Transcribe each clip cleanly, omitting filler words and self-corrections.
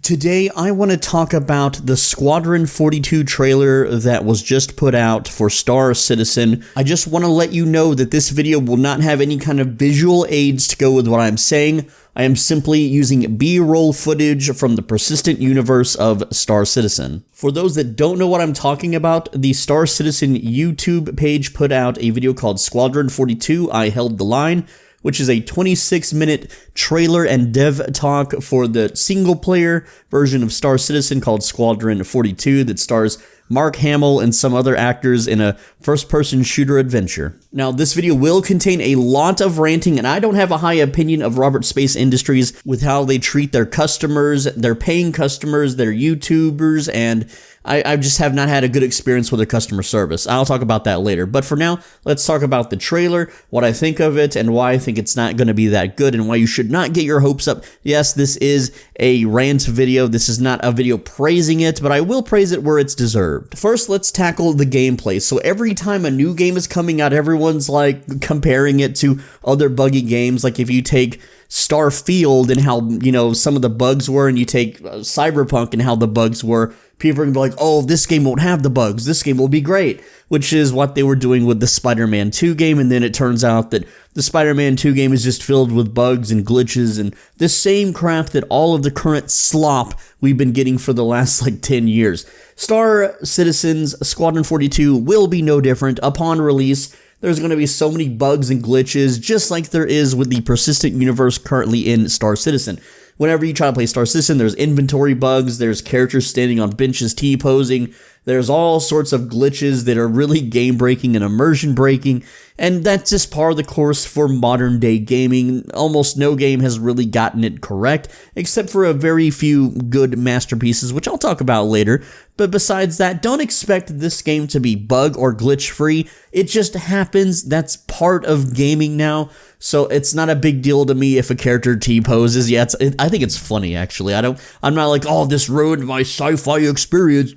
Today, I want to talk about the Squadron 42 trailer that was just put out for Star Citizen. I just want to let you know that this video will not have any kind of visual aids to go with what I'm saying. I am simply using B-roll footage from the persistent universe of Star Citizen. For those that don't know what I'm talking about, the Star Citizen YouTube page put out a video called Squadron 42, I Held the Line, which is a 26-minute trailer and dev talk for the single-player version of Star Citizen called Squadron 42 that stars Mark Hamill and some other actors in a first-person shooter adventure. Now, this video will contain a lot of ranting, and I don't have a high opinion of Robert Space Industries with how they treat their customers, their paying customers, their YouTubers, and I just have not had a good experience with their customer service. I'll talk about that later. But for now, let's talk about the trailer, what I think of it, and why I think it's not going to be that good, and why you should not get your hopes up. Yes, this is a rant video. This is not a video praising it, but I will praise it where it's deserved. First, let's tackle the gameplay. So every time a new game is coming out, everyone's like comparing it to other buggy games. Like if you take Starfield and how, you know, some of the bugs were, and you take Cyberpunk and how the bugs were, people are going to be like, oh, this game won't have the bugs. This game will be great, which is what they were doing with the Spider-Man 2 game. And then it turns out that the Spider-Man 2 game is just filled with bugs and glitches and the same crap that all of the current slop we've been getting for the last like 10 years. Star Citizen's Squadron 42 will be no different. Upon release, there's going to be so many bugs and glitches, just like there is with the persistent universe currently in Star Citizen. Whenever you try to play Star Citizen, there's inventory bugs, there's characters standing on benches T-posing, there's all sorts of glitches that are really game-breaking and immersion-breaking, and that's just par of the course for modern-day gaming. Almost no game has really gotten it correct, except for a very few good masterpieces, which I'll talk about later. But besides that, don't expect this game to be bug or glitch-free. It just happens. That's part of gaming now. So it's not a big deal to me if a character T-poses. Yeah, I think it's funny, actually. I'm not like, oh, this ruined my sci-fi experience,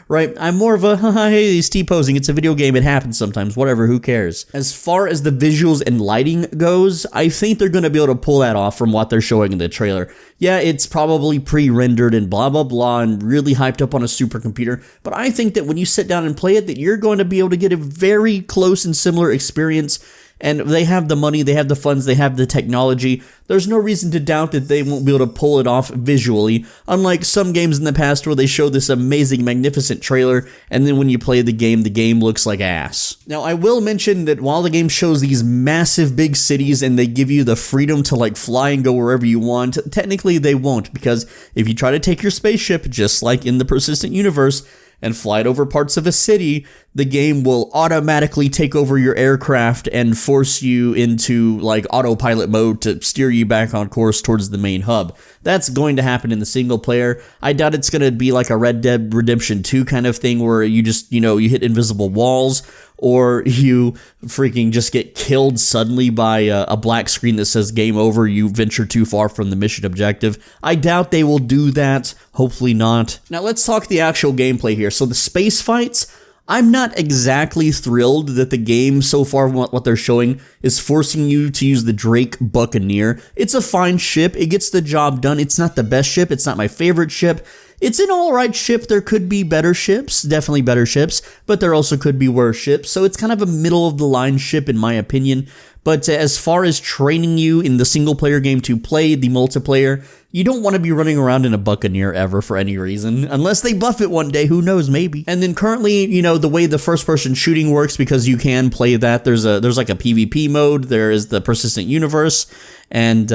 right? I'm more of a, hey, he's T-posing. It's a video game. It happens sometimes. Whatever, who cares? As far as the visuals and lighting goes, I think they're going to be able to pull that off from what they're showing in the trailer. Yeah, it's probably pre-rendered and blah, blah, blah, and really hyped up on a supercomputer, but I think that when you sit down and play it, that you're going to be able to get a very close and similar experience. And they have the money, they have the funds, they have the technology. There's no reason to doubt that they won't be able to pull it off visually, unlike some games in the past where they show this amazing, magnificent trailer, and then when you play the game looks like ass. Now, I will mention that while the game shows these massive big cities and they give you the freedom to like fly and go wherever you want, technically they won't, because if you try to take your spaceship, just like in the persistent universe, and fly it over parts of a city, the game will automatically take over your aircraft and force you into like autopilot mode to steer you back on course towards the main hub. That's going to happen in the single player. I doubt it's going to be like a Red Dead Redemption 2 kind of thing where you just, you know, you hit invisible walls or you freaking just get killed suddenly by a black screen that says game over, you venture too far from the mission objective. I doubt they will do that. Hopefully not. Now let's talk the actual gameplay here. So the space fights, I'm not exactly thrilled that the game so far, what they're showing, is forcing you to use the Drake Buccaneer. It's a fine ship. It gets the job done. It's not the best ship. It's not my favorite ship. It's an alright ship. There could be better ships, definitely better ships, but there also could be worse ships. So it's kind of a middle-of-the-line ship in my opinion. But as far as training you in the single-player game to play the multiplayer, you don't want to be running around in a Buccaneer ever for any reason, unless they buff it one day, who knows, maybe. And then currently, you know, the way the first-person shooting works, because you can play that, there's like a PvP mode, there is the persistent universe, and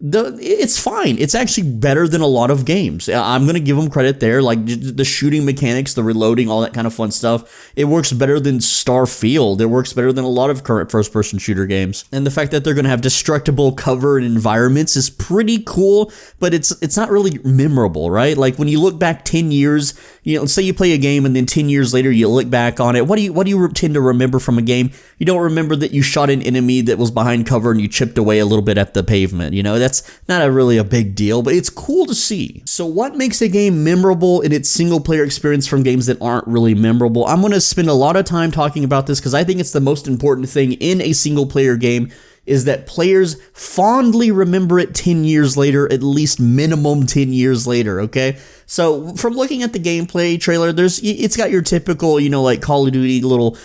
it's fine. It's actually better than a lot of games. I'm going to give them credit there, like the shooting mechanics, the reloading, all that kind of fun stuff. It works better than Starfield. It works better than a lot of current first-person shooter games. And the fact that they're going to have destructible cover and environments is pretty cool, but it's not really memorable, right? Like when you look back 10 years, you know, say you play a game and then 10 years later you look back on it, what do you tend to remember from a game? You don't remember that you shot an enemy that was behind cover and you chipped away a little bit at the pavement, you know? That's not really a big deal, but it's cool to see. So what makes a game memorable in its single player experience from games that aren't really memorable? I'm going to spend a lot of time talking about this because I think it's the most important thing in a single player game is that players fondly remember it 10 years later, at least minimum 10 years later, okay? So from looking at the gameplay trailer, it's got your typical, like Call of Duty little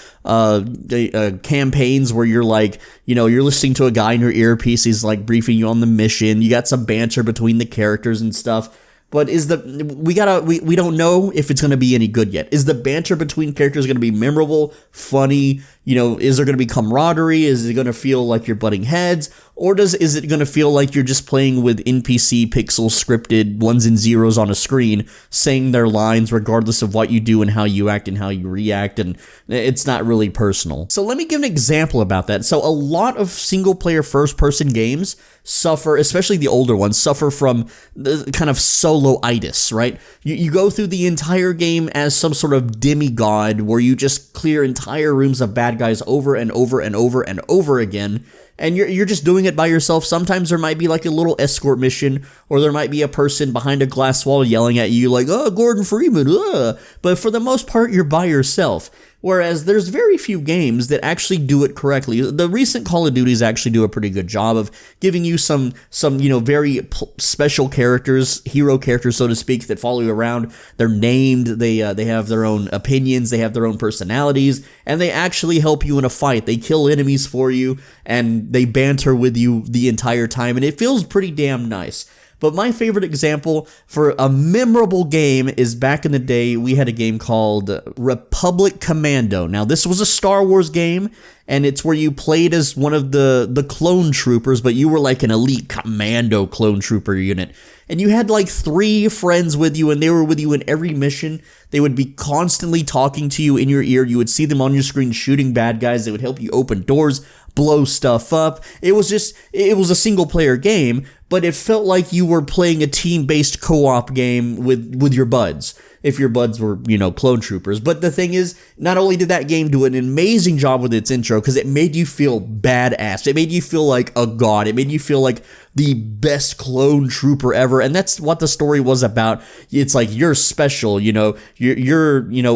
campaigns where you're like, you're listening to a guy in your earpiece, he's like briefing you on the mission, you got some banter between the characters and stuff. But we don't know if it's going to be any good yet. Is the banter between characters going to be memorable, funny? Is there going to be camaraderie? Is it going to feel like you're butting heads? Or is it going to feel like you're just playing with NPC pixel scripted ones and zeros on a screen, saying their lines regardless of what you do and how you act and how you react, and it's not really personal. So let me give an example about that. So a lot of single-player first-person games suffer, especially the older ones, suffer from the kind of solo-itis, right? You go through the entire game as some sort of demigod where you just clear entire rooms of bad guys over and over and over and over again, and you're just doing it by yourself. Sometimes there might be like a little escort mission, or there might be a person behind a glass wall yelling at you like, "Oh, Gordon Freeman," but for the most part, you're by yourself. Whereas there's very few games that actually do it correctly. The recent Call of Duties actually do a pretty good job of giving you some very special characters, hero characters, so to speak, that follow you around. They're named, they have their own opinions, they have their own personalities, and they actually help you in a fight. They kill enemies for you, and they banter with you the entire time, and it feels pretty damn nice. But my favorite example for a memorable game is back in the day, we had a game called Republic Commando. Now, this was a Star Wars game, and it's where you played as one of the clone troopers, but you were like an elite commando clone trooper unit. And you had like 3 friends with you, and they were with you in every mission. They would be constantly talking to you in your ear. You would see them on your screen shooting bad guys. They would help you open doors, blow stuff up. It was a single player game, but it felt like you were playing a team-based co-op game with your buds, if your buds were, clone troopers. But the thing is, not only did that game do an amazing job with its intro, because it made you feel badass. It made you feel like a god. It made you feel like the best clone trooper ever, and that's what the story was about. It's like, you're special, you're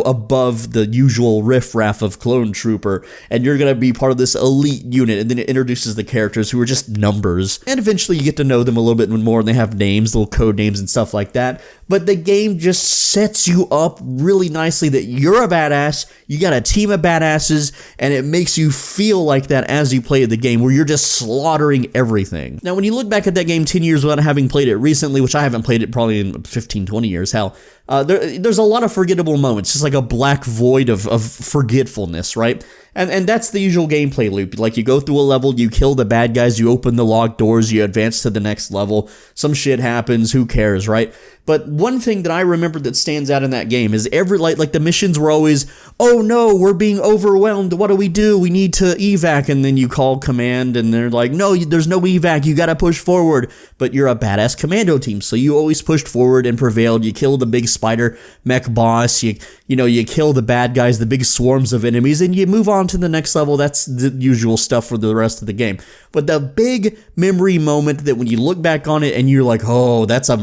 above the usual riffraff of clone trooper, and you're gonna be part of this elite unit. And then it introduces the characters who are just numbers, and eventually you get to know them a little bit more, and they have names, little code names and stuff like that. But the game just sets you up really nicely that you're a badass, you got a team of badasses, and it makes you feel like that as you play the game, where you're just slaughtering everything. Now, when you look back at that game 10 years without having played it recently, which I haven't played it probably in 15, 20 years, hell, there's a lot of forgettable moments, just like a black void of forgetfulness, right? And that's the usual gameplay loop. Like, you go through a level, you kill the bad guys, you open the locked doors, you advance to the next level, some shit happens, who cares, right? But one thing that I remember that stands out in that game is like the missions were always, "Oh no, we're being overwhelmed, what do? We need to evac," and then you call command, and they're like, "No, there's no evac, you gotta push forward." But you're a badass commando team, so you always pushed forward and prevailed. You kill the big spider mech boss, you kill the bad guys, the big swarms of enemies, and you move on to the next level. That's the usual stuff for the rest of the game. But the big memory moment that when you look back on it and you're like, "Oh, that's a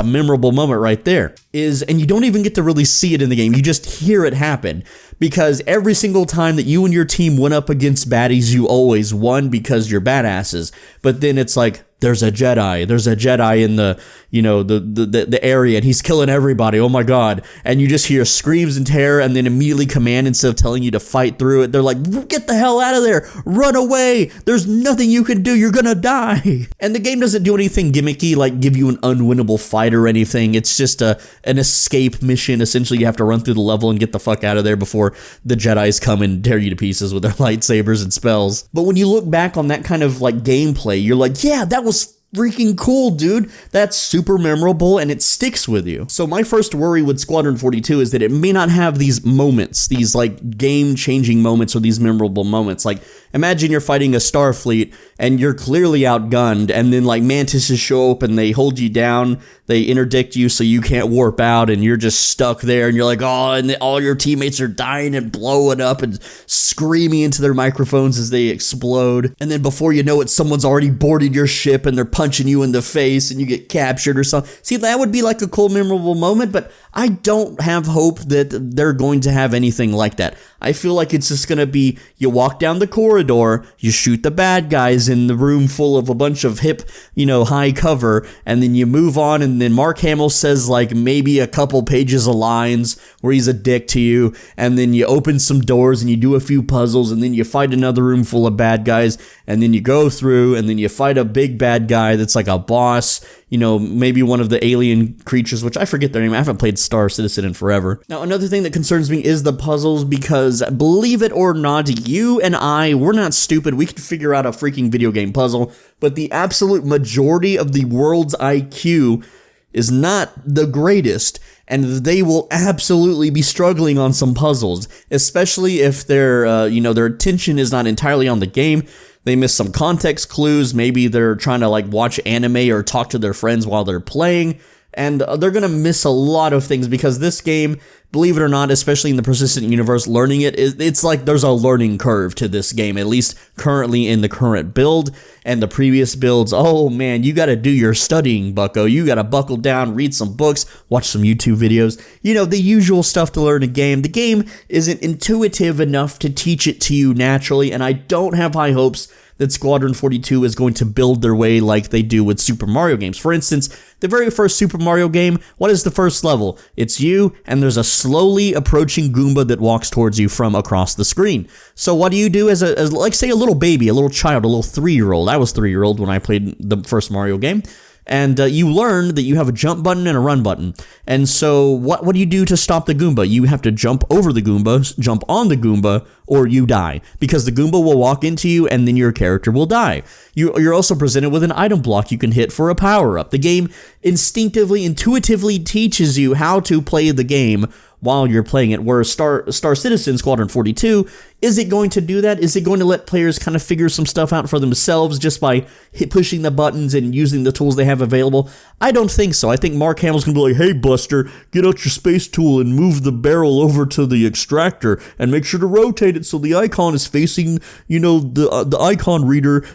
memorable moment right there," and you don't even get to really see it in the game, you just hear it happen. Because every single time that you and your team went up against baddies, you always won because you're badasses. But then it's like, there's a Jedi in the area, and he's killing everybody, oh my god, and you just hear screams and terror, and then immediately command, instead of telling you to fight through it, they're like, "Get the hell out of there, run away, there's nothing you can do, you're gonna die." And the game doesn't do anything gimmicky, like give you an unwinnable fight or anything. It's just an escape mission. Essentially, you have to run through the level and get the fuck out of there before the Jedis come and tear you to pieces with their lightsabers and spells. But when you look back on that kind of like gameplay, you're like, yeah, that was freaking cool, dude. That's super memorable, and it sticks with you. So my first worry with Squadron 42 is that it may not have these moments, these like game-changing moments or these memorable moments. Like, imagine you're fighting a Starfleet and you're clearly outgunned, and then like mantises show up and they hold you down, they interdict you so you can't warp out, and you're just stuck there, and you're like, oh, and all your teammates are dying and blowing up and screaming into their microphones as they explode. And then before you know it, someone's already boarded your ship and they're punching you in the face and you get captured or something. See, that would be like a cool, memorable moment, but I don't have hope that they're going to have anything like that. I feel like it's just going to be, you walk down the corridor, door, you shoot the bad guys in the room full of a bunch of hip, high cover, and then you move on, and then Mark Hamill says like maybe a couple pages of lines where he's a dick to you, and then you open some doors and you do a few puzzles, and then you fight another room full of bad guys, and then you go through, and then you fight a big bad guy that's like a boss, maybe one of the alien creatures, which I forget their name. I haven't played Star Citizen in forever. Now, another thing that concerns me is the puzzles, because believe it or not, you and we're not stupid. We can figure out a freaking video game puzzle, but the absolute majority of the world's IQ is not the greatest, and they will absolutely be struggling on some puzzles, especially if their attention is not entirely on the game. They miss some context clues. Maybe they're trying to like watch anime or talk to their friends while they're playing, and they're gonna miss a lot of things, because this game, believe it or not, especially in the persistent universe, learning it's like there's a learning curve to this game, at least currently in the current build. And the previous builds, oh man, you gotta do your studying, bucko. You gotta buckle down, read some books, watch some YouTube videos, the usual stuff to learn a game. The game isn't intuitive enough to teach it to you naturally, and I don't have high hopes that Squadron 42 is going to build their way like they do with Super Mario games. For instance, the very first Super Mario game, what is the first level? It's you, and there's a slowly approaching Goomba that walks towards you from across the screen. So what do you do as like, say, a little baby, a little child, a little 3-year-old? I was 3-year-old when I played the first Mario game. And you learn that you have a jump button and a run button. And so what do you do to stop the Goomba? You have to jump over the Goomba, jump on the Goomba, or you die. Because the Goomba will walk into you, and then your character will die. You're also presented with an item block you can hit for a power-up. The game intuitively teaches you how to play the game while you're playing it, whereas Star Citizen Squadron 42, is it going to do that? Is it going to let players kind of figure some stuff out for themselves just by pushing the buttons and using the tools they have available? I don't think so. I think Mark Hamill's going to be like, hey, Buster, get out your space tool and move the barrel over to the extractor and make sure to rotate it so the icon is facing, the icon reader.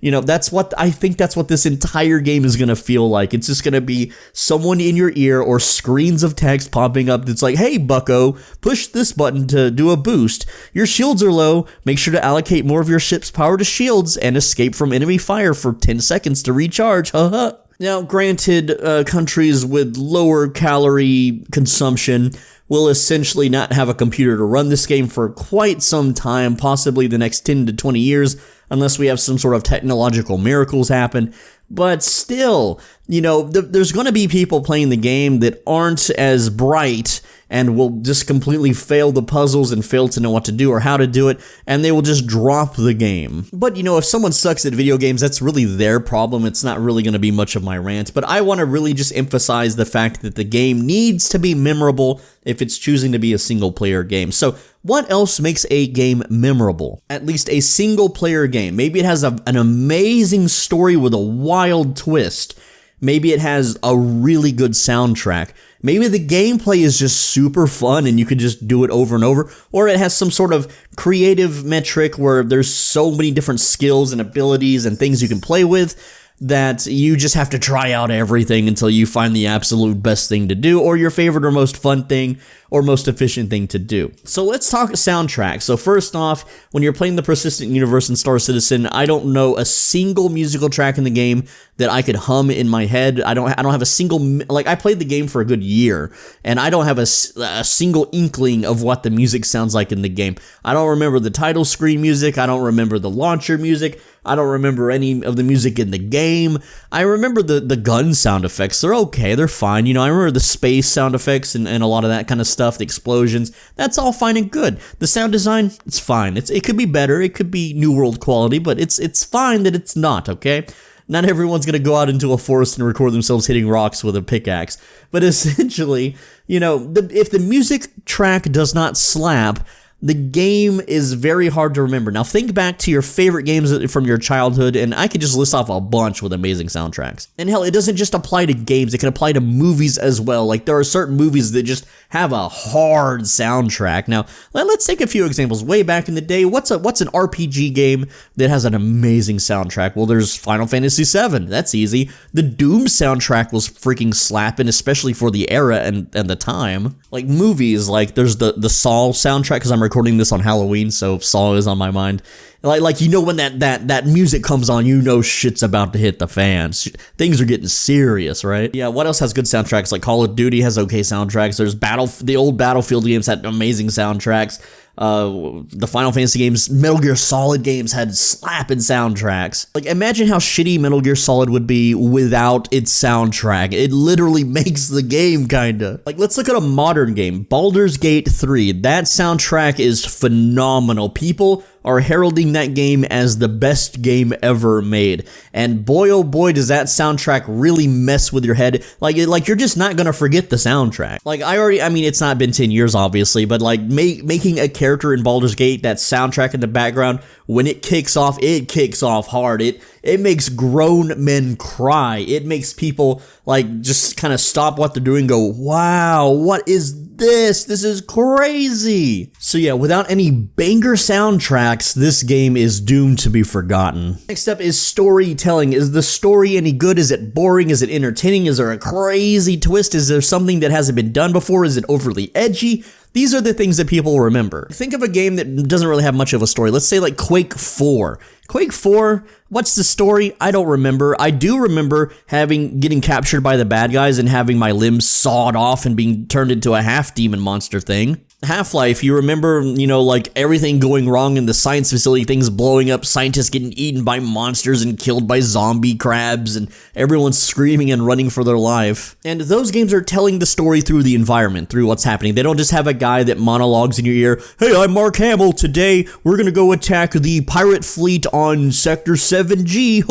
That's what I think this entire game is going to feel like. It's just going to be someone in your ear or screens of text popping up that's like, hey, bucko, push this button to do a boost. Your shields are low. Make sure to allocate more of your ship's power to shields and escape from enemy fire for 10 seconds to recharge. Haha. Now, granted, countries with lower calorie consumption will essentially not have a computer to run this game for quite some time, possibly the next 10 to 20 years, unless we have some sort of technological miracles happen. But still, there's going to be people playing the game that aren't as bright and will just completely fail the puzzles and fail to know what to do or how to do it, and they will just drop the game. But, if someone sucks at video games, that's really their problem. It's not really going to be much of my rant, but I want to really just emphasize the fact that the game needs to be memorable if it's choosing to be a single-player game. So, what else makes a game memorable? At least a single-player game. Maybe it has an amazing story with a wild twist. Maybe it has a really good soundtrack. Maybe the gameplay is just super fun and you could just do it over and over. Or it has some sort of creative metric where there's so many different skills and abilities and things you can play with that you just have to try out everything until you find the absolute best thing to do, or your favorite or most fun thing, or most efficient thing to do. So let's talk soundtrack. So first off, when you're playing the Persistent Universe in Star Citizen, I don't know a single musical track in the game that I could hum in my head. I don't have a single, like, I played the game for a good year, and I don't have a single inkling of what the music sounds like in the game. I don't remember the title screen music. I don't remember the launcher music. I don't remember any of the music in the game. I remember the gun sound effects. They're okay. They're fine. I remember the space sound effects and a lot of that kind of stuff, the explosions. That's all fine and good. The sound design, it's fine. It could be better. It could be New World quality, but it's fine that it's not, okay? Not everyone's going to go out into a forest and record themselves hitting rocks with a pickaxe. But essentially, if the music track does not slap, the game is very hard to remember. Now think back to your favorite games from your childhood, and I could just list off a bunch with amazing soundtracks. And hell, it doesn't just apply to games, it can apply to movies as well. Like, there are certain movies that just have a hard soundtrack. Now, let's take a few examples. Way back in the day, what's an RPG game that has an amazing soundtrack? Well, there's Final Fantasy VII. That's easy. The Doom soundtrack was freaking slapping, especially for the era and the time. Like movies, like there's the Saw soundtrack, because I'm recording this on Halloween, so Saw is on my mind. Like you know when that music comes on, you know shit's about to hit the fans. Things are getting serious, right? Yeah, what else has good soundtracks? Like Call of Duty has okay soundtracks. There's the old Battlefield games had amazing soundtracks. The Final Fantasy games, Metal Gear Solid games had slapping soundtracks. Like, imagine how shitty Metal Gear Solid would be without its soundtrack. It literally makes the game, kinda. Like, let's look at a modern game, Baldur's Gate 3. That soundtrack is phenomenal. People are heralding that game as the best game ever made. And boy, oh boy, does that soundtrack really mess with your head. Like you're just not gonna forget the soundtrack. Like, I mean, it's not been 10 years, obviously, but like making a character in Baldur's Gate, that soundtrack in the background, when it kicks off hard. It makes grown men cry. It makes people like just kind of stop what they're doing and go, wow, what is this? This is crazy. So yeah, without any banger soundtracks, this game is doomed to be forgotten. Next up is storytelling. Is the story any good? Is it boring? Is it entertaining? Is there a crazy twist? Is there something that hasn't been done before? Is it overly edgy? These are the things that people remember. Think of a game that doesn't really have much of a story. Let's say like Quake 4. Quake 4, what's the story? I don't remember. I do remember getting captured by the bad guys and having my limbs sawed off and being turned into a half-demon monster thing. Half-Life, you remember, you know, like everything going wrong in the science facility, things blowing up, scientists getting eaten by monsters and killed by zombie crabs, and everyone screaming and running for their life. And those games are telling the story through the environment, through what's happening. They don't just have a guy that monologues in your ear, hey, I'm Mark Hamill, today we're gonna go attack the pirate fleet on Sector 7G,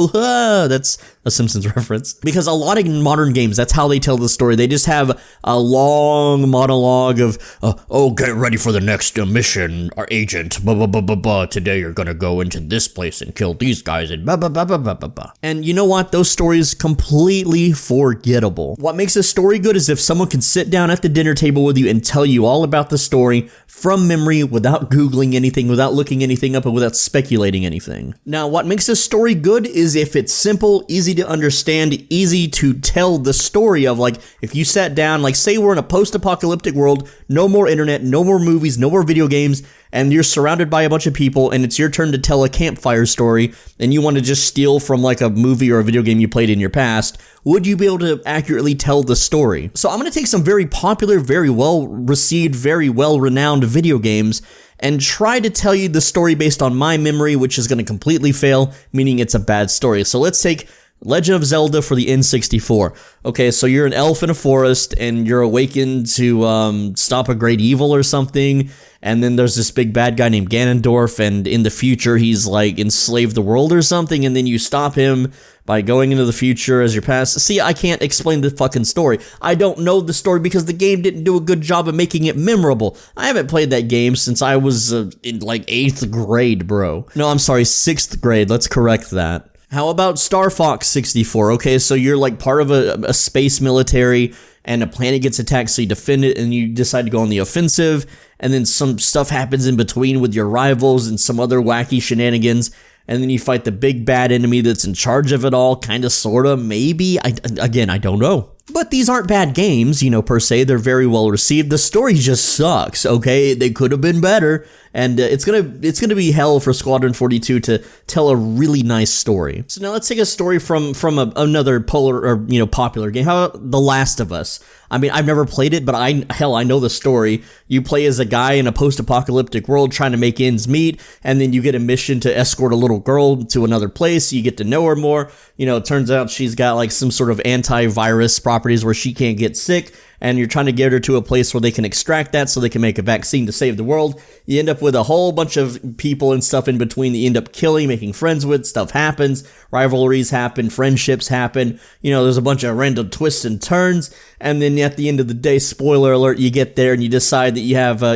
that's a Simpsons reference. Because a lot of modern games, that's how they tell the story. They just have a long monologue of, oh, get ready for the next mission, our agent, blah, blah, blah, blah, blah. Today you're gonna go into this place and kill these guys, and blah, blah, blah, blah, blah, blah, blah. And you know what? Those stories completely forgettable. What makes a story good is if someone can sit down at the dinner table with you and tell you all about the story from memory without Googling anything, without looking anything up, and without speculating anything. Now, what makes a story good is if it's simple, easy to understand, easy to tell the story of. Like, if you sat down, like say we're in a post-apocalyptic world, no more internet, no more movies, no more video games, and you're surrounded by a bunch of people, and it's your turn to tell a campfire story, and you want to just steal from like a movie or a video game you played in your past, would you be able to accurately tell the story? So I'm going to take some very popular, very well-received, very well-renowned video games and try to tell you the story based on my memory, which is going to completely fail, meaning it's a bad story. So let's take Legend of Zelda for the N64. Okay, so you're an elf in a forest, and you're awakened to stop a great evil or something, and then there's this big bad guy named Ganondorf, and in the future he's like enslaved the world or something, and then you stop him by going into the future as your past. See, I can't explain the fucking story. I don't know the story because the game didn't do a good job of making it memorable. I haven't played that game since I was in like 8th grade, bro. No, I'm sorry, 6th grade. Let's correct that. How about Star Fox 64? Okay, so you're like part of a space military, and a planet gets attacked, so you defend it, and you decide to go on the offensive, and then some stuff happens in between with your rivals and some other wacky shenanigans, and then you fight the big bad enemy that's in charge of it all, kinda, sorta, maybe? Again, I don't know. But these aren't bad games, you know, per se. They're very well received. The story just sucks, okay? They could have been better, and it's gonna be hell for Squadron 42 to tell a really nice story. So now let's take a story from another popular game. How about The Last of Us? I mean, I've never played it, but I know the story. You play as a guy in a post-apocalyptic world trying to make ends meet, and then you get a mission to escort a little girl to another place. You get to know her more. You know, it turns out she's got like some sort of antivirus properties where she can't get sick, and you're trying to get her to a place where they can extract that so they can make a vaccine to save the world. You end up with a whole bunch of people and stuff in between that you end up killing, making friends with. Stuff happens, rivalries happen, friendships happen. You know, there's a bunch of random twists and turns, and then at the end of the day, spoiler alert, you get there and you decide that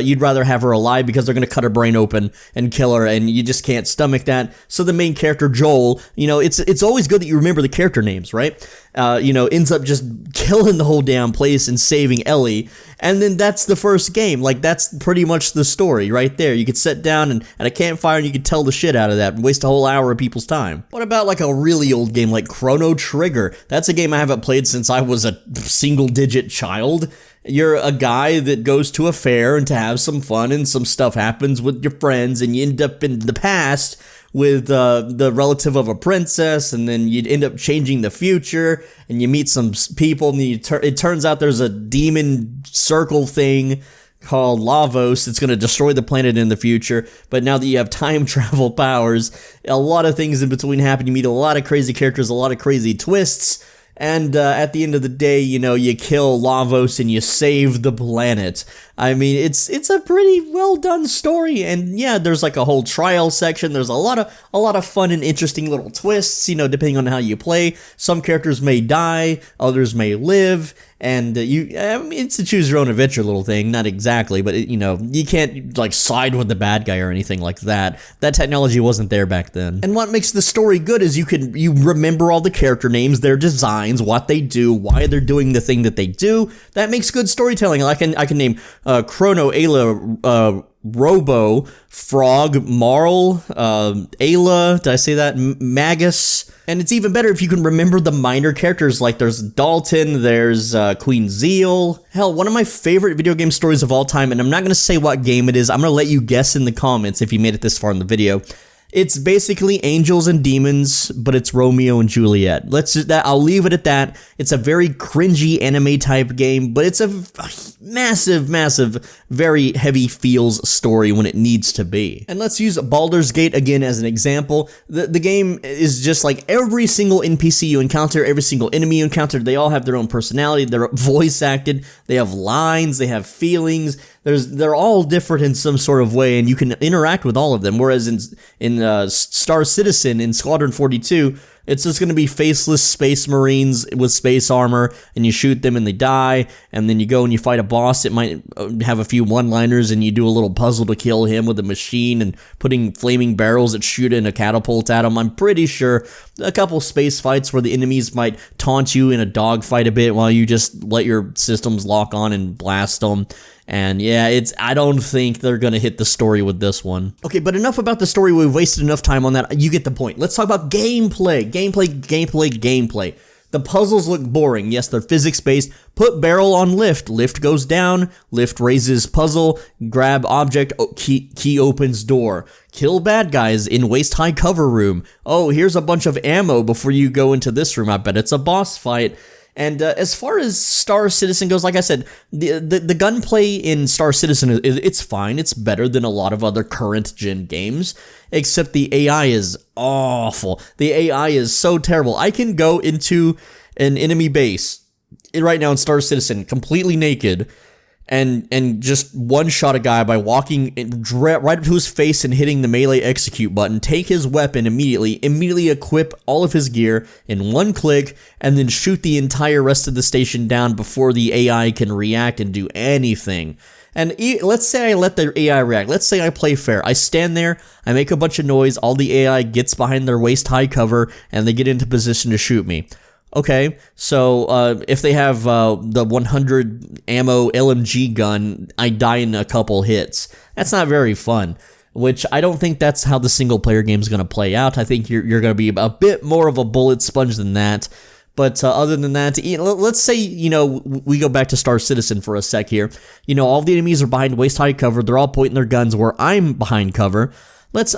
you'd rather have her alive because they're going to cut her brain open and kill her, and you just can't stomach that. So the main character, Joel, you know, it's always good that you remember the character names, right? Ends up just killing the whole damn place and saving Ellie. And then that's the first game. Like, that's pretty much the story right there. You could sit down and at a campfire and you could tell the shit out of that and waste a whole hour of people's time. What about like a really old game like Chrono Trigger? That's a game I haven't played since I was a single-digit child. You're a guy that goes to a fair and to have some fun, and some stuff happens with your friends, and you end up in the past with the relative of a princess, and then you'd end up changing the future, and you meet some people, and it turns out there's a demon circle thing called Lavos. It's going to destroy the planet in the future, but now that you have time travel powers, a lot of things in between happen. You meet a lot of crazy characters, a lot of crazy twists, and at the end of the day, you know, you kill Lavos and you save the planet. I mean, it's a pretty well done story, and yeah, there's like a whole trial section. There's a lot of fun and interesting little twists, you know, depending on how you play. Some characters may die, others may live, and I mean, it's a choose your own adventure little thing, not exactly, but you know, you can't like side with the bad guy or anything like that. That technology wasn't there back then. And what makes the story good is you remember all the character names, their designs, what they do, why they're doing the thing that they do. That makes good storytelling. I can name Chrono, Ayla, Robo, Frog, Marl, Ayla, did I say that? Magus. And it's even better if you can remember the minor characters, like there's Dalton, there's Queen Zeal. Hell, one of my favorite video game stories of all time, and I'm not going to say what game it is, I'm going to let you guess in the comments if you made it this far in the video. It's basically angels and demons, but it's Romeo and Juliet. I'll leave it at that. It's a very cringy anime type game, but it's a massive, very heavy feels story when it needs to be. And let's use Baldur's Gate again as an example. The game is just like every single NPC you encounter, every single enemy you encounter, they all have their own personality, they're voice acted, they have lines, they have feelings. They're all different in some sort of way, and you can interact with all of them. Whereas in Star Citizen, in Squadron 42, it's just going to be faceless space marines with space armor, and you shoot them and they die, and then you go and you fight a boss. It might have a few one-liners, and you do a little puzzle to kill him with a machine and putting flaming barrels that shoot in a catapult at him. I'm pretty sure a couple space fights where the enemies might taunt you in a dogfight a bit while you just let your systems lock on and blast them. And yeah, I don't think they're gonna hit the story with this one. Okay, but enough about the story. We've wasted enough time on that. You get the point. Let's talk about gameplay. Gameplay. The puzzles look boring. Yes, they're physics-based. Put barrel on lift. Lift goes down. Lift raises puzzle. Grab object. Oh, key opens door. Kill bad guys in waist-high cover room. Oh, here's a bunch of ammo before you go into this room. I bet it's a boss fight. And as far as Star Citizen goes, like I said, the gunplay in Star Citizen, it's fine. It's better than a lot of other current-gen games, except the AI is awful. The AI is so terrible. I can go into an enemy base right now in Star Citizen completely naked and just one-shot a guy by walking right up to his face and hitting the melee execute button, take his weapon immediately equip all of his gear in one click, and then shoot the entire rest of the station down before the AI can react and do anything. And let's say I let the AI react. Let's say I play fair. I stand there, I make a bunch of noise, all the AI gets behind their waist-high cover, and they get into position to shoot me. Okay, so if they have the 100 ammo LMG gun, I die in a couple hits. That's not very fun, which I don't think that's how the single-player game is going to play out. I think you're going to be a bit more of a bullet sponge than that. But other than that, let's say, you know, we go back to Star Citizen for a sec here. You know, all the enemies are behind waist-high cover. They're all pointing their guns where I'm behind cover.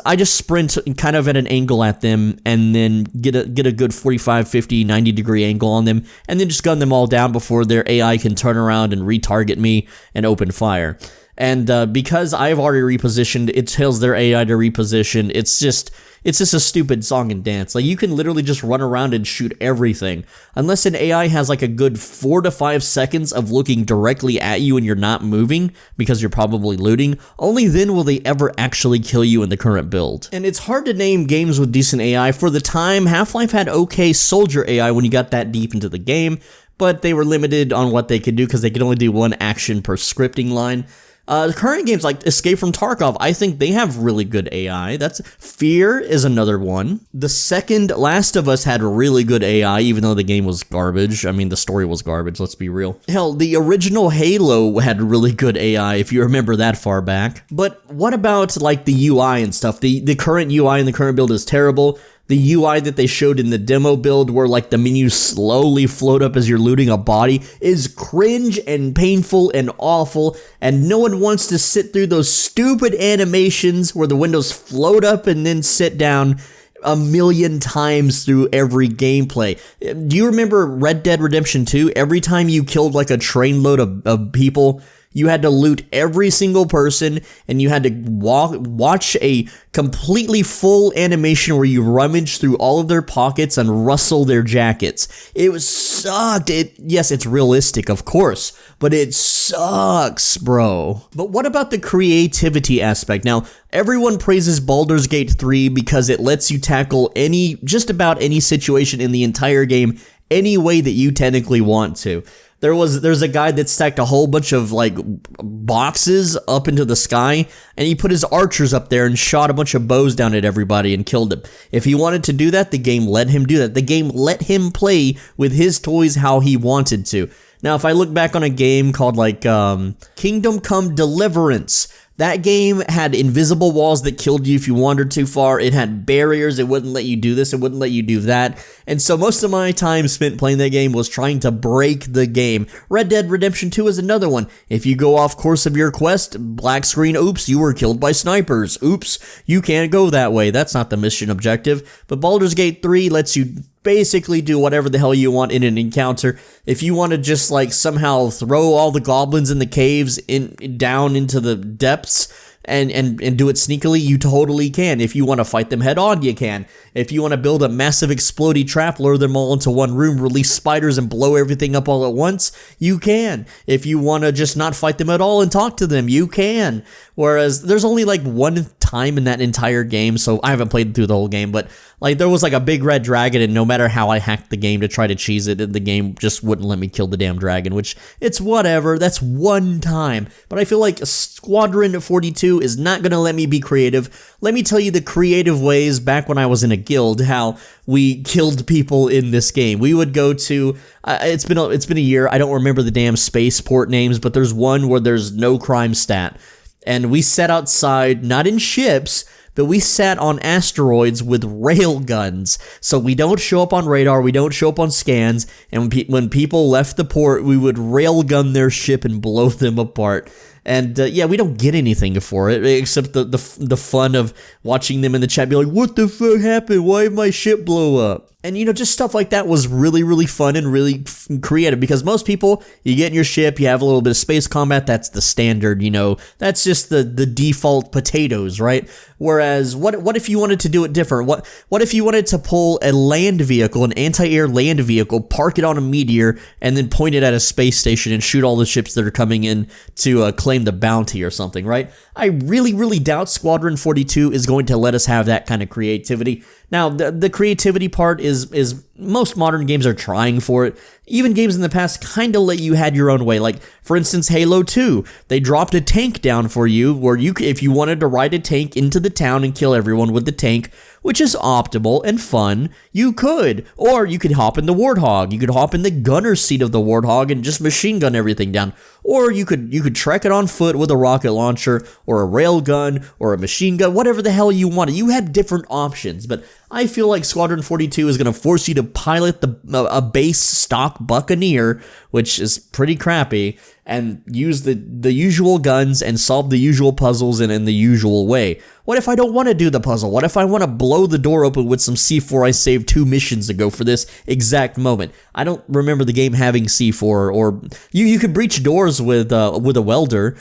I just sprint kind of at an angle at them and then get a good 45, 50, 90 degree angle on them and then just gun them all down before their AI can turn around and retarget me and open fire. And because I've already repositioned, it tells their AI to reposition. It's just a stupid song and dance. Like, you can literally just run around and shoot everything. Unless an AI has like a good 4 to 5 seconds of looking directly at you and you're not moving because you're probably looting, only then will they ever actually kill you in the current build. And it's hard to name games with decent AI. For the time, Half-Life had okay soldier AI when you got that deep into the game, but they were limited on what they could do because they could only do one action per scripting line. Current games like Escape from Tarkov, I think they have really good AI. Fear is another one. The second Last of Us had really good AI, even though the game was garbage. I mean, the story was garbage, let's be real. Hell, the original Halo had really good AI, if you remember that far back. But what about, like, the UI and stuff? The current UI in the current build is terrible. The UI that they showed in the demo build where like the menus slowly float up as you're looting a body is cringe and painful and awful, and no one wants to sit through those stupid animations where the windows float up and then sit down a million times through every gameplay. Do you remember Red Dead Redemption 2? Every time you killed like a trainload of people, you had to loot every single person, and you had to watch a completely full animation where you rummage through all of their pockets and rustle their jackets. It sucked. Yes, it's realistic, of course, but it sucks, bro. But what about the creativity aspect? Now, everyone praises Baldur's Gate 3 because it lets you tackle just about any situation in the entire game any way that you technically want to. There's a guy that stacked a whole bunch of like boxes up into the sky, and he put his archers up there and shot a bunch of bows down at everybody and killed them. If he wanted to do that, the game let him do that. The game let him play with his toys how he wanted to. Now, if I look back on a game called like Kingdom Come Deliverance, that game had invisible walls that killed you if you wandered too far. It had barriers. It wouldn't let you do this. It wouldn't let you do that. And so most of my time spent playing that game was trying to break the game. Red Dead Redemption 2 is another one. If you go off course of your quest, black screen, oops, you were killed by snipers. Oops, you can't go that way. That's not the mission objective. But Baldur's Gate 3 lets you basically do whatever the hell you want in an encounter. If you want to just like somehow throw all the goblins in the caves down into the depths and do it sneakily, you totally can. If you want to fight them head on, you can. If you want to build a massive explodey trap, lure them all into one room, release spiders and blow everything up all at once, you can. If you want to just not fight them at all and talk to them, you can. Whereas there's only like one time in that entire game, so I haven't played through the whole game, but like there was like a big red dragon, and no matter how I hacked the game to try to cheese it, the game just wouldn't let me kill the damn dragon, which it's whatever. That's one time. But I feel like Squadron 42 is not going to let me be creative. Let me tell you the creative ways back when I was in a guild, how we killed people in this game. We would go to, it's been a year, I don't remember the damn spaceport names, but there's one where there's no crime stat. And we sat outside, not in ships, but we sat on asteroids with rail guns. So we don't show up on radar, we don't show up on scans, and when people left the port, we would rail gun their ship and blow them apart. And yeah, we don't get anything for it, except the fun of watching them in the chat be like, what the fuck happened? Why did my ship blow up? And, you know, just stuff like that was really, really fun and really creative, because most people, you get in your ship, you have a little bit of space combat, that's the standard, you know, that's just the default potatoes, right? Whereas, what if you wanted to do it different? What if you wanted to pull a land vehicle, an anti-air land vehicle, park it on a meteor, and then point it at a space station and shoot all the ships that are coming in to claim the bounty or something, right? I really, really doubt Squadron 42 is going to let us have that kind of creativity. Now, the creativity part is most modern games are trying for it. Even games in the past kind of let you had your own way. Like, for instance, Halo 2, they dropped a tank down for you where if you wanted to ride a tank into the town and kill everyone with the tank, which is optimal and fun, you could. Or you could hop in the Warthog. You could hop in the gunner's seat of the Warthog and just machine gun everything down. Or you could trek it on foot with a rocket launcher or a rail gun or a machine gun, whatever the hell you wanted. You had different options, but I feel like Squadron 42 is going to force you to pilot a base stock Buccaneer, which is pretty crappy, and use the usual guns and solve the usual puzzles in the usual way. What if I don't want to do the puzzle? What if I want to blow the door open with some C4 I saved 2 missions ago for this exact moment? I don't remember the game having C4, or you could breach doors with a welder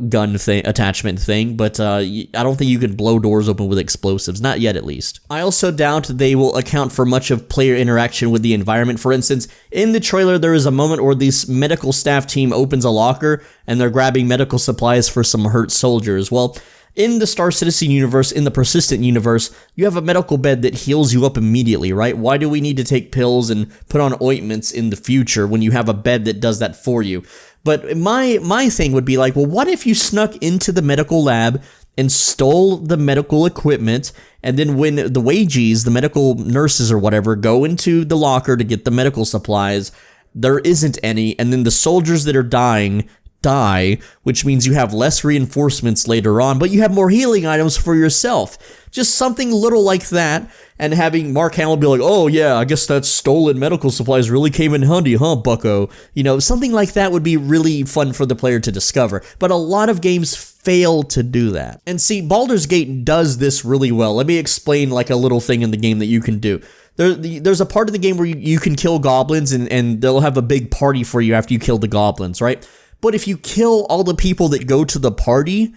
gun attachment thing, but I don't think you can blow doors open with explosives, not yet at least. I also doubt they will account for much of player interaction with the environment. For instance, in the trailer there is a moment where this medical staff team opens a locker and they're grabbing medical supplies for some hurt soldiers. Well, in the Star Citizen universe, in the Persistent universe, you have a medical bed that heals you up immediately, right? Why do we need to take pills and put on ointments in the future when you have a bed that does that for you? But my thing would be like, well, what if you snuck into the medical lab and stole the medical equipment, and then when the wages, the medical nurses or whatever, go into the locker to get the medical supplies, there isn't any, and then the soldiers that are dying die, which means you have less reinforcements later on, but you have more healing items for yourself. Just something little like that, and having Mark Hamill be like, oh yeah, I guess that stolen medical supplies really came in handy, huh, bucko? You know, something like that would be really fun for the player to discover, but a lot of games fail to do that. And see, Baldur's Gate does this really well. Let me explain like a little thing in the game that you can do. There's a part of the game where you can kill goblins, and they'll have a big party for you after you kill the goblins, right? But if you kill all the people that go to the party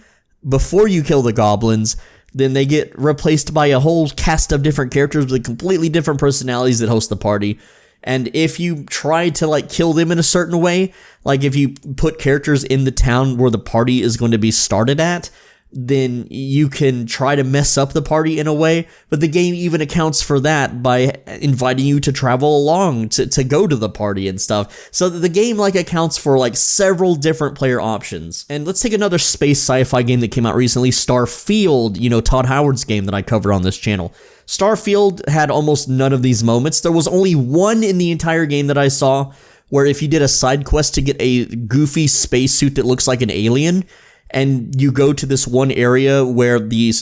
before you kill the goblins, then they get replaced by a whole cast of different characters with completely different personalities that host the party. And if you try to like kill them in a certain way, like if you put characters in the town where the party is going to be started at, then you can try to mess up the party in a way, but the game even accounts for that by inviting you to travel along to go to the party and stuff. So the game like accounts for like several different player options. And let's take another space sci-fi game that came out recently, Starfield, you know, Todd Howard's game that I cover on this channel. Starfield had almost none of these moments. There was only one in the entire game that I saw where if you did a side quest to get a goofy spacesuit that looks like an alien, and you go to this one area where the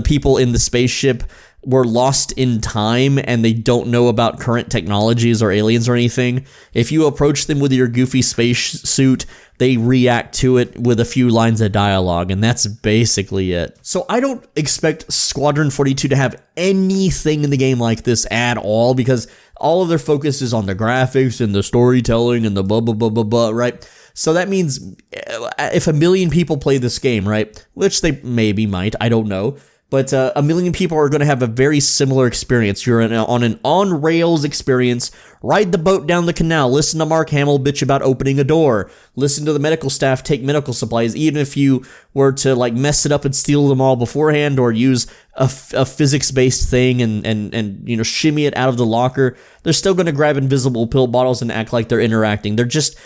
people in the spaceship were lost in time and they don't know about current technologies or aliens or anything. If you approach them with your goofy spacesuit, they react to it with a few lines of dialogue, and that's basically it. So I don't expect Squadron 42 to have anything in the game like this at all, because all of their focus is on the graphics and the storytelling and the blah blah blah blah blah, right? So that means if 1 million people play this game, right, which they maybe might, I don't know, but 1 million people are going to have a very similar experience. You're on an on-rails experience. Ride the boat down the canal. Listen to Mark Hamill bitch about opening a door. Listen to the medical staff take medical supplies, even if you were to like mess it up and steal them all beforehand, or use a physics-based thing and you know, shimmy it out of the locker. They're still going to grab invisible pill bottles and act like they're interacting. They're just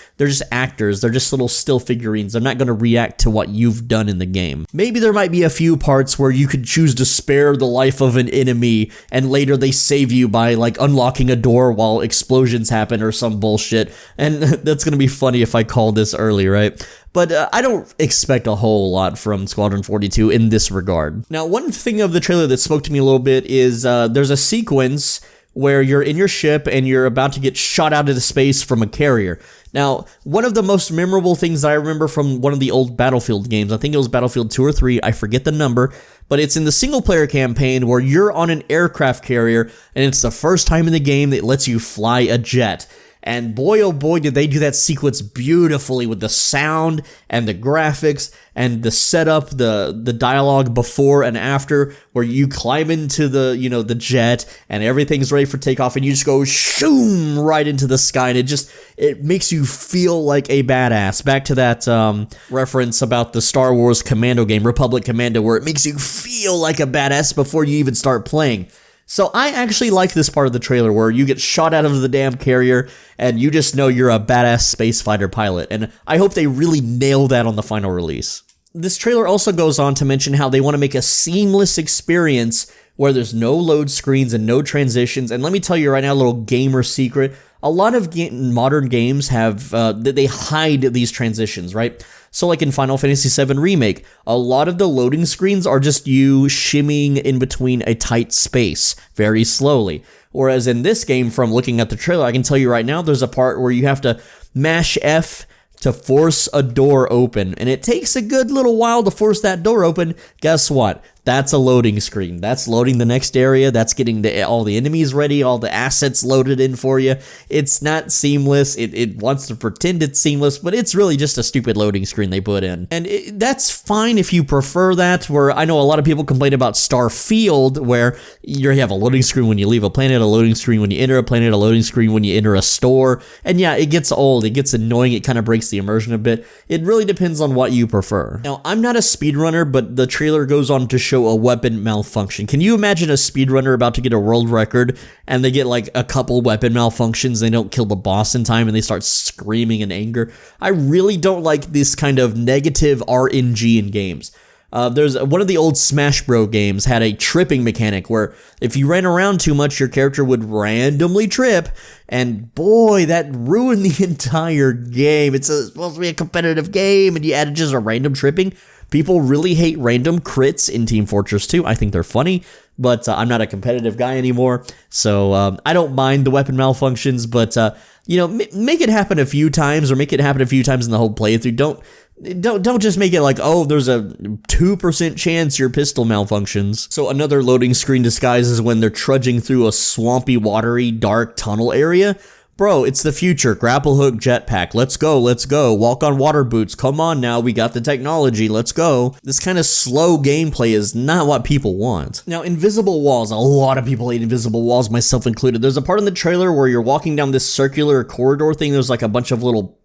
actors. They're just little still figurines. They're not going to react to what you've done in the game. Maybe there might be a few parts where you could choose to spare the life of an enemy, and later they save you by like unlocking a door while explosions happen or some bullshit. And that's going to be funny if I call this early, right? But I don't expect a whole lot from Squadron 42 in this regard. Now, one thing of the trailer that spoke to me a little bit is there's a sequence where you're in your ship and you're about to get shot out into space from a carrier. Now, one of the most memorable things I remember from one of the old Battlefield games, I think it was Battlefield 2 or 3, I forget the number, but it's in the single-player campaign where you're on an aircraft carrier, and it's the first time in the game that it lets you fly a jet. And boy, oh boy, did they do that sequence beautifully with the sound and the graphics and the setup, the dialogue before and after, where you climb into the, you know, the jet and everything's ready for takeoff and you just go shoom right into the sky, and it makes you feel like a badass. Back to that reference about the Star Wars Commando game, Republic Commando, where it makes you feel like a badass before you even start playing. So I actually like this part of the trailer where you get shot out of the damn carrier and you just know you're a badass space fighter pilot, and I hope they really nail that on the final release. This trailer also goes on to mention how they want to make a seamless experience where there's no load screens and no transitions. And let me tell you right now, a little gamer secret. A lot of modern games have, they hide these transitions, right? So like in Final Fantasy VII Remake, a lot of the loading screens are just you shimmying in between a tight space very slowly. Whereas in this game, from looking at the trailer, I can tell you right now, there's a part where you have to mash F to force a door open, and it takes a good little while to force that door open. Guess what? That's a loading screen. That's loading the next area. That's getting all the enemies ready, all the assets loaded in for you. It's not seamless. It wants to pretend it's seamless, but it's really just a stupid loading screen they put in. And that's fine if you prefer that, where I know a lot of people complain about Starfield, where you have a loading screen when you leave a planet, a loading screen when you enter a planet, a loading screen when you enter a store. And yeah, it gets old. It gets annoying. It kind of breaks the immersion a bit. It really depends on what you prefer. Now, I'm not a speedrunner, but the trailer goes on to show a weapon malfunction. Can you imagine a speedrunner about to get a world record and they get like a couple weapon malfunctions, they don't kill the boss in time, and they start screaming in anger? I really don't like this kind of negative RNG in games. There's one of the old Smash Bros. Games had a tripping mechanic where if you ran around too much, your character would randomly trip, and boy, that ruined the entire game. It's supposed to be a competitive game, and you added just a random tripping. People really hate random crits in Team Fortress 2. I think they're funny, but I'm not a competitive guy anymore, so I don't mind the weapon malfunctions, but you know, make it happen a few times, or make it happen a few times in the whole playthrough. Don't just make it like, oh, there's a 2% chance your pistol malfunctions. So another loading screen disguise is when they're trudging through a swampy, watery, dark tunnel area. Bro, it's the future. Grapple hook, jetpack. Let's go, let's go. Walk on water boots. Come on now, we got the technology. Let's go. This kind of slow gameplay is not what people want. Now, invisible walls. A lot of people hate invisible walls, myself included. There's a part in the trailer where you're walking down this circular corridor thing. There's like a bunch of little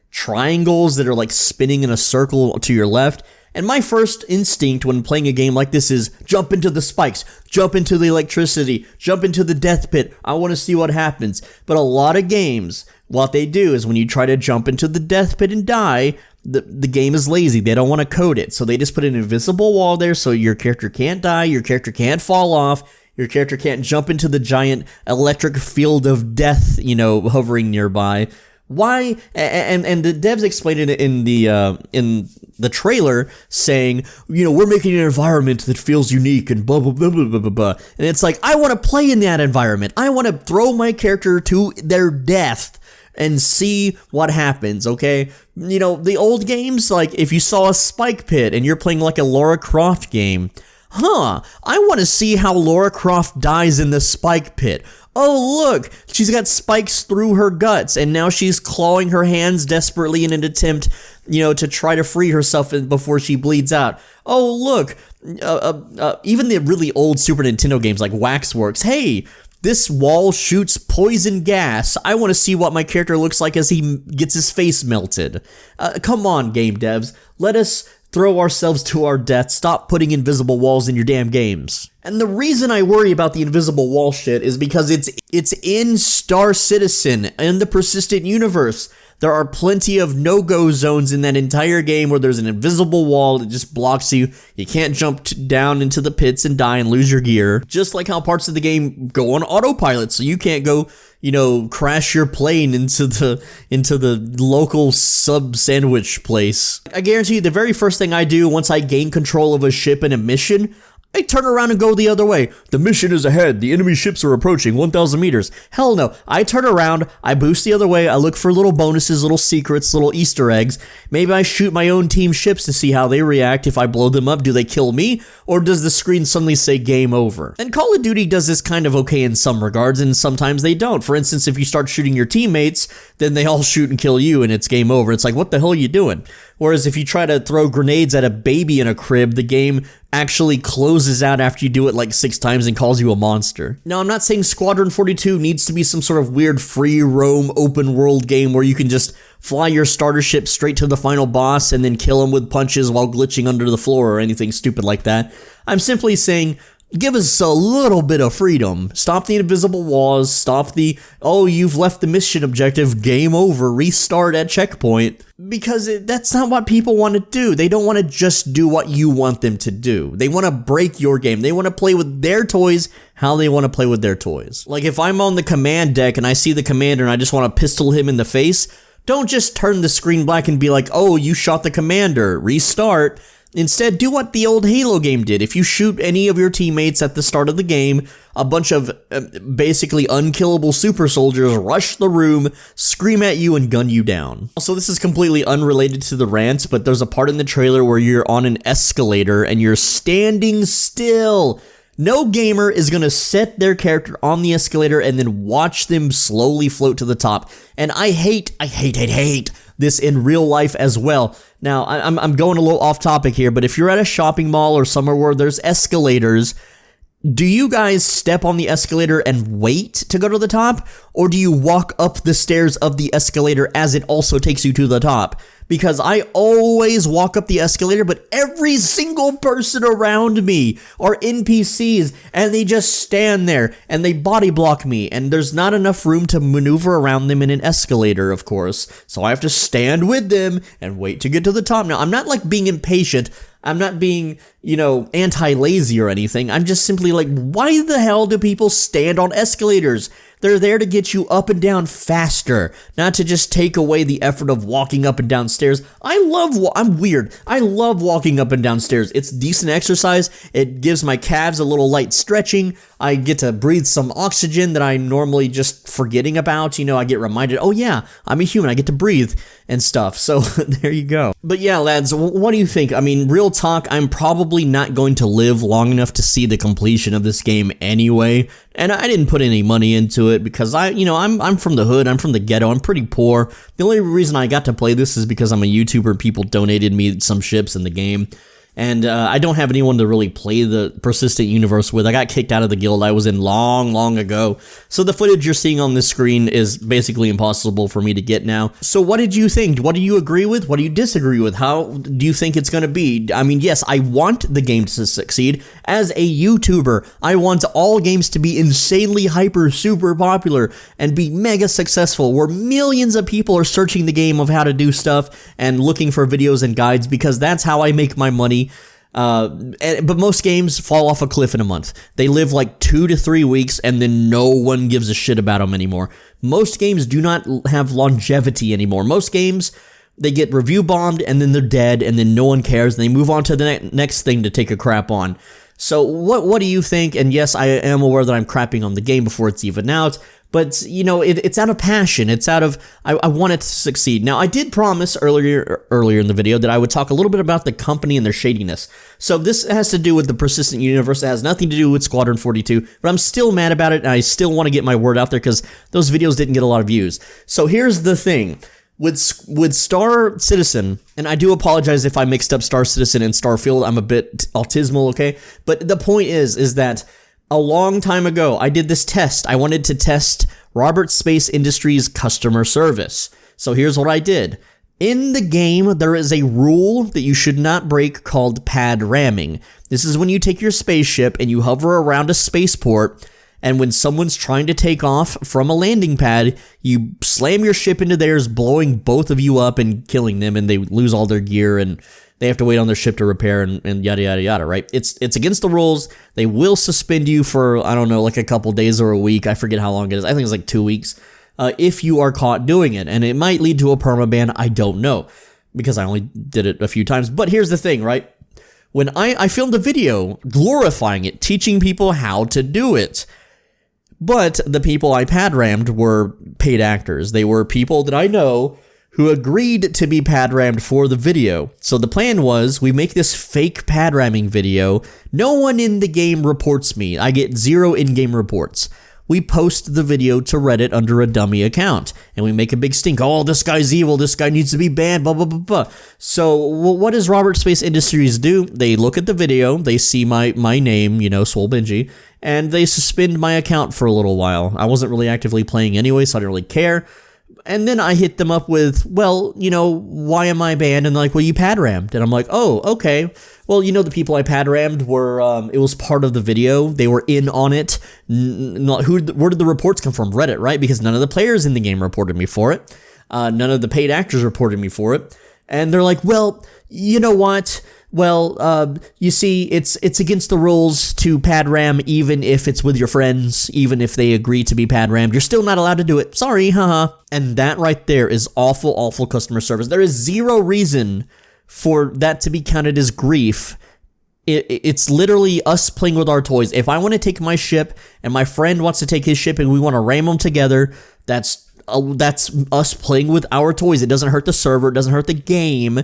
triangles that are like spinning in a circle to your left. And my first instinct when playing a game like this is jump into the spikes, jump into the electricity, jump into the death pit. I want to see what happens. But a lot of games, what they do is when you try to jump into the death pit and die, the game is lazy. They don't want to code it. So they just put an invisible wall there so your character can't die, your character can't fall off, your character can't jump into the giant electric field of death, you know, hovering nearby. Why? And the devs explained it in the trailer, saying, you know, we're making an environment that feels unique and blah blah blah blah blah blah. And it's like, I want to play in that environment. I want to throw my character to their death and see what happens. Okay, you know, the old games, like if you saw a spike pit and you're playing like a Lara Croft game, I want to see how Lara Croft dies in the spike pit. Oh, look, she's got spikes through her guts, and now she's clawing her hands desperately in an attempt, you know, to try to free herself before she bleeds out. Oh, look, even the really old Super Nintendo games like Waxworks, hey, this wall shoots poison gas. I want to see what my character looks like as he gets his face melted. Come on, game devs, let us throw ourselves to our death. Stop putting invisible walls in your damn games. And the reason I worry about the invisible wall shit is because it's in Star Citizen, in the persistent universe. There are plenty of no-go zones in that entire game where there's an invisible wall that just blocks you. You can't jump down into the pits and die and lose your gear. Just like how parts of the game go on autopilot, so you can't go, you know, crash your plane into the local sub-sandwich place. I guarantee you the very first thing I do once I gain control of a ship in a mission, I turn around and go the other way. The mission is ahead. The enemy ships are approaching 1,000 meters. Hell no. I turn around, I boost the other way, I look for little bonuses, little secrets, little Easter eggs. Maybe I shoot my own team ships to see how they react. If I blow them up, do they kill me? Or does the screen suddenly say game over? And Call of Duty does this kind of okay in some regards, and sometimes they don't. For instance, if you start shooting your teammates, then they all shoot and kill you, and it's game over. It's like, what the hell are you doing? Whereas if you try to throw grenades at a baby in a crib, the game actually closes out after you do it like 6 times and calls you a monster. Now, I'm not saying Squadron 42 needs to be some sort of weird free roam open world game where you can just fly your starter ship straight to the final boss and then kill him with punches while glitching under the floor or anything stupid like that. I'm simply saying, give us a little bit of freedom. Stop the invisible walls, stop the, oh, you've left the mission objective, game over, restart at checkpoint. Because that's not what people want to do. They don't want to just do what you want them to do. They want to break your game. They want to play with their toys how they want to play with their toys. Like if I'm on the command deck and I see the commander and I just want to pistol him in the face, don't just turn the screen black and be like, oh, you shot the commander, restart. Instead, do what the old Halo game did. If you shoot any of your teammates at the start of the game, a bunch of basically unkillable super soldiers rush the room, scream at you, and gun you down. Also, this is completely unrelated to the rant, but there's a part in the trailer where you're on an escalator and you're standing still. No gamer is going to set their character on the escalator and then watch them slowly float to the top. And I hate this in real life as well. Now, I'm going a little off topic here, but if you're at a shopping mall or somewhere where there's escalators, do you guys step on the escalator and wait to go to the top? Or do you walk up the stairs of the escalator as it also takes you to the top? Because I always walk up the escalator, but every single person around me are NPCs, and they just stand there, and they body block me, and there's not enough room to maneuver around them in an escalator, of course. So I have to stand with them and wait to get to the top. Now, I'm not like being impatient. I'm not being, you know, anti-lazy or anything. I'm just simply like, why the hell do people stand on escalators? They're there to get you up and down faster, not to just take away the effort of walking up and down stairs. I'm weird. I love walking up and down stairs. It's decent exercise. It gives my calves a little light stretching. I get to breathe some oxygen that I'm normally just forgetting about. You know, I get reminded, oh yeah, I'm a human. I get to breathe and stuff. So there you go. But yeah, lads, what do you think? I mean, real talk, I'm probably not going to live long enough to see the completion of this game anyway. And I didn't put any money into it because I'm from the hood, I'm from the ghetto, I'm pretty poor. The only reason I got to play this is because I'm a YouTuber and people donated me some ships in the game. And I don't have anyone to really play the persistent universe with. I got kicked out of the guild I was in long ago. So the footage you're seeing on this screen is basically impossible for me to get now. So what did you think? What do you agree with? What do you disagree with? How do you think it's going to be? I mean, yes, I want the game to succeed. As a YouTuber, I want all games to be insanely super popular and be mega successful, where millions of people are searching the game of how to do stuff and looking for videos and guides, because that's how I make my money. But most games fall off a cliff in a month. They live like 2 to 3 weeks and then no one gives a shit about them anymore. Most games do not have longevity anymore. Most games, they get review bombed and then they're dead and then no one cares and they move on to the next thing to take a crap on. So what do you think? And yes, I am aware that I'm crapping on the game before it's even out. But, you know, it's out of passion. It's out of, I want it to succeed. Now, I did promise earlier in the video that I would talk a little bit about the company and their shadiness. So this has to do with the persistent universe. It has nothing to do with Squadron 42, but I'm still mad about it, and I still want to get my word out there because those videos didn't get a lot of views. So here's the thing. With Star Citizen, and I do apologize if I mixed up Star Citizen and Starfield. I'm a bit autismal, okay? But the point is that a long time ago, I did this test. I wanted to test Robert Space Industries customer service. So here's what I did. In the game, there is a rule that you should not break called pad ramming. This is when you take your spaceship and you hover around a spaceport, and when someone's trying to take off from a landing pad, you slam your ship into theirs, blowing both of you up and killing them, and they lose all their gear, and they have to wait on their ship to repair, and yada, yada, yada, right? It's against the rules. They will suspend you for, I don't know, like a couple days or a week. I forget how long it is. I think it's like 2 weeks if you are caught doing it. And it might lead to a permaban. I don't know, because I only did it a few times. But here's the thing, right? When I filmed a video glorifying it, teaching people how to do it. But the people I pad rammed were paid actors. They were people that I know who agreed to be pad rammed for the video. So the plan was, we make this fake pad ramming video. No one in the game reports me. I get 0 in-game reports. We post the video to Reddit under a dummy account, and we make a big stink. Oh, this guy's evil. This guy needs to be banned, blah, blah, blah, blah. So what does Robert Space Industries do? They look at the video, they see my name, you know, Swole Benji, and they suspend my account for a little while. I wasn't really actively playing anyway, so I didn't really care. And then I hit them up with, well, you know, why am I banned? And they're like, well, you pad rammed. And I'm like, oh, okay. Well, you know, the people I pad rammed were, it was part of the video. They were in on it. Where did the reports come from? Reddit, right? Because none of the players in the game reported me for it. None of the paid actors reported me for it. And they're like, well, you know what? Well, you see, it's against the rules to pad ram, even if it's with your friends, even if they agree to be pad rammed. You're still not allowed to do it. Sorry, haha. And that right there is awful, awful customer service. There is 0 reason for that to be counted as grief. It's literally us playing with our toys. If I want to take my ship and my friend wants to take his ship and we want to ram them together, that's us playing with our toys. It doesn't hurt the server. It doesn't hurt the game.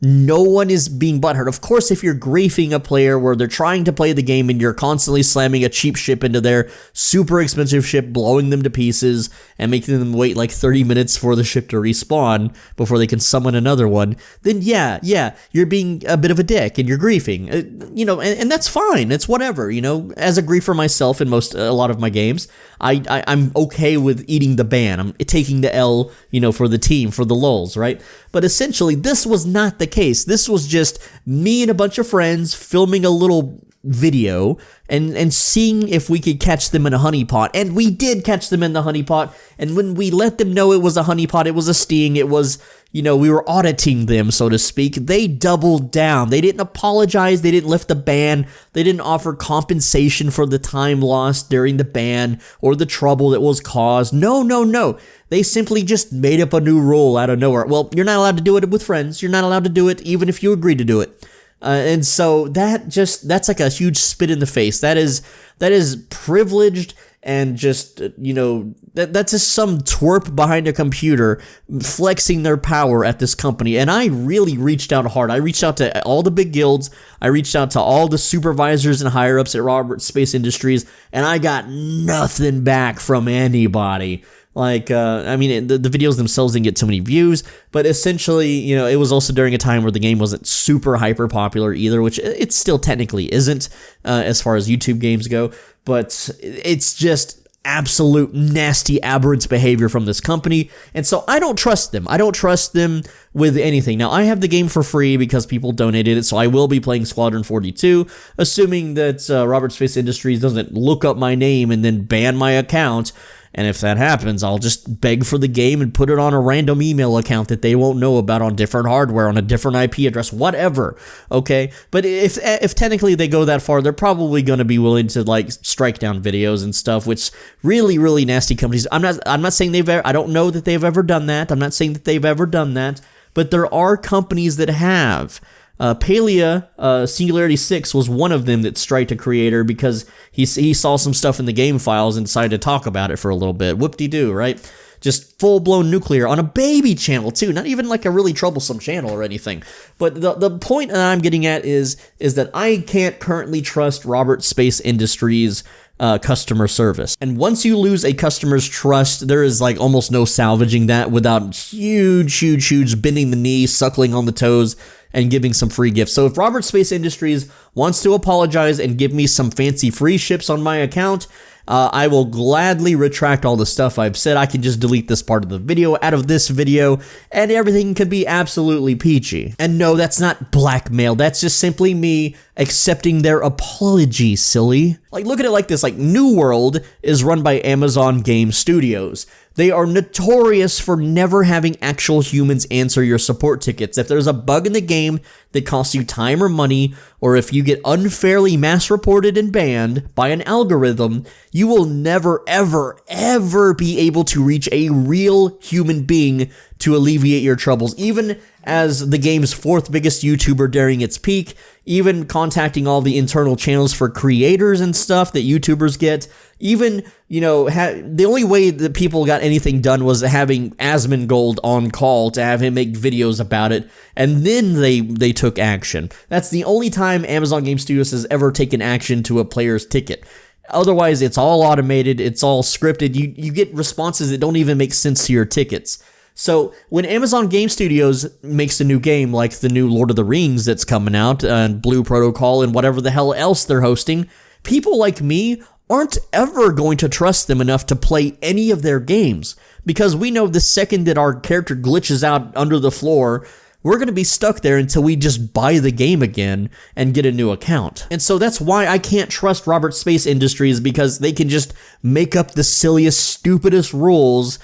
No one is being butthurt. Of course, if you're griefing a player where they're trying to play the game and you're constantly slamming a cheap ship into their super expensive ship, blowing them to pieces, and making them wait like 30 minutes for the ship to respawn before they can summon another one, then yeah, you're being a bit of a dick and you're griefing. You know, and that's fine. It's whatever, you know. As a griefer myself in a lot of my games, I'm okay with eating the ban. I'm taking the L, you know, for the team, for the lulz, right? But essentially, this was not the case. This was just me and a bunch of friends filming a little video and seeing if we could catch them in a honeypot. And we did catch them in the honeypot. And when we let them know it was a honeypot, it was a sting. It was, you know, we were auditing them, so to speak, they doubled down. They didn't apologize. They didn't lift the ban. They didn't offer compensation for the time lost during the ban or the trouble that was caused. No, no, no. They simply just made up a new rule out of nowhere. Well, you're not allowed to do it with friends. You're not allowed to do it even if you agree to do it. And so that's like a huge spit in the face. That is privileged and just, you know, that's just some twerp behind a computer flexing their power at this company. And I really reached out hard. I reached out to all the big guilds. I reached out to all the supervisors and higher ups at Robert Space Industries, and I got nothing back from anybody. Like, I mean, the videos themselves didn't get too many views, but essentially, you know, it was also during a time where the game wasn't super hyper popular either, which it still technically isn't, as far as YouTube games go, but it's just absolute nasty, aberrant behavior from this company, and so I don't trust them. I don't trust them with anything. Now, I have the game for free because people donated it, so I will be playing Squadron 42, assuming that Robert Space Industries doesn't look up my name and then ban my account. And if that happens, I'll just beg for the game and put it on a random email account that they won't know about on different hardware, on a different IP address, whatever, okay? But if technically they go that far, they're probably going to be willing to, like, strike down videos and stuff, which really, really nasty companies. I'm not saying I don't know that they've ever done that. I'm not saying that they've ever done that, but there are companies that have. Palia, Singularity 6 was one of them that striked a creator because he saw some stuff in the game files and decided to talk about it for a little bit. Whoop-de-doo, right? Just full-blown nuclear on a baby channel, too. Not even like a really troublesome channel or anything. But the point that I'm getting at is that I can't currently trust Robert Space Industries' customer service. And once you lose a customer's trust, there is like almost no salvaging that without huge bending the knee, suckling on the toes, and giving some free gifts. So if Robert Space Industries wants to apologize and give me some fancy free ships on my account, I will gladly retract all the stuff I've said. I can just delete this part of the video out of this video, and everything can be absolutely peachy. And no, that's not blackmail. That's just simply me accepting their apology, silly. Like, look at it like this. Like, New World is run by Amazon Game Studios. They are notorious for never having actual humans answer your support tickets. If there's a bug in the game that costs you time or money, or if you get unfairly mass reported and banned by an algorithm, you will never, ever be able to reach a real human being to alleviate your troubles. Even as the game's 4th biggest YouTuber during its peak, even contacting all the internal channels for creators and stuff that YouTubers get, even, you know, the only way that people got anything done was having Asmongold on call to have him make videos about it, and then they took action. That's the only time Amazon Game Studios has ever taken action to a player's ticket. Otherwise, it's all automated, it's all scripted, you get responses that don't even make sense to your tickets. So when Amazon Game Studios makes a new game, like the new Lord of the Rings that's coming out, and Blue Protocol, and whatever the hell else they're hosting, people like me aren't ever going to trust them enough to play any of their games, because we know the second that our character glitches out under the floor, we're going to be stuck there until we just buy the game again and get a new account. And so that's why I can't trust Robert Space Industries, because they can just make up the silliest, stupidest rules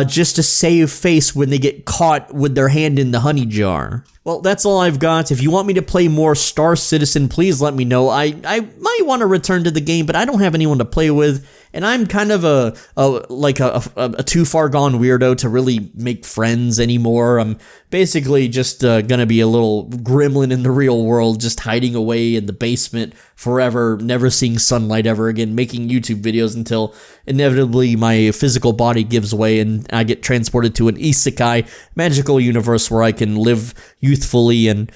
just to save face when they get caught with their hand in the honey jar. Well, that's all I've got. If you want me to play more Star Citizen, please let me know. I might want to return to the game, but I don't have anyone to play with, and I'm kind of a too far gone weirdo to really make friends anymore. I'm basically just gonna be a little gremlin in the real world, just hiding away in the basement forever, never seeing sunlight ever again, making YouTube videos until inevitably my physical body gives way and I get transported to an isekai magical universe where I can live youthfully and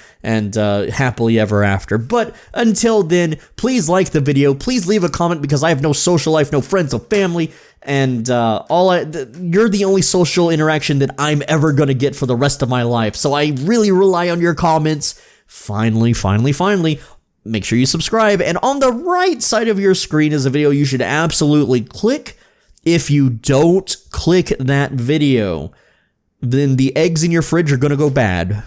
happily ever after. But until then, please like the video, please leave a comment, because I have no social life, no friends, no family, and you're the only social interaction that I'm ever gonna get for the rest of my life. So I really rely on your comments. Finally, make sure you subscribe, and on the right side of your screen is a video you should absolutely click. If you don't click that video, then the eggs in your fridge are gonna go bad.